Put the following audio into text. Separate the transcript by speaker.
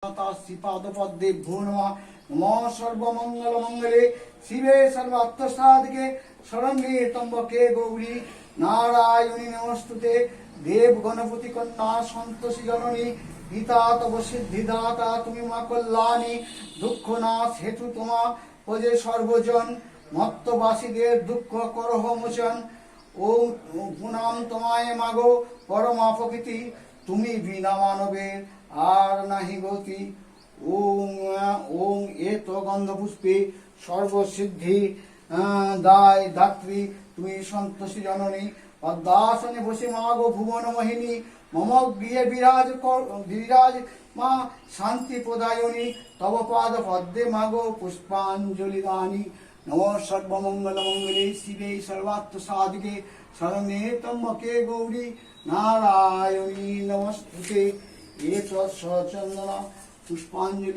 Speaker 1: श्रीपादपद्मे भो नमः। नमः सर्वमंगल मंगले शिवे सर्वार्थ साधके शरण्ये त्र्यंबके गौरी नारायणी नमस्तुते। देव गणपति कन्या संतोषी जननी पिता तव सिद्धिदाता तुमी मा कल्याणी दुख नाश हेतु तमा पदे सर्वजन मत्तबासीदेर दुख करह मोचन। ओम प्रणाम तमाय मागो परमा प्रकृति तुमी बिना मानवेर আর নাহি গতি। ওম ওম এত গন্ধপুষ্পে সর্বসিদ্ধি দায় দাত্রী তুমি সন্তোষী জননী পদ্মাসনে বসে মাগো ভুবন মোহিনী মম গৃহে বিরাজ মা শান্তি প্রদায়নী তব পাদ পদ্মে মাগো পুষ্পাঞ্জলি দানী। নম সর্বমঙ্গল মঙ্গলে শিবে সর্বার্থ সাধিকে শরণ্যে ত্র্যম্বকে গৌরী নারায়ণী নমস্তুতে। ये चंदना पुष्पांजलि।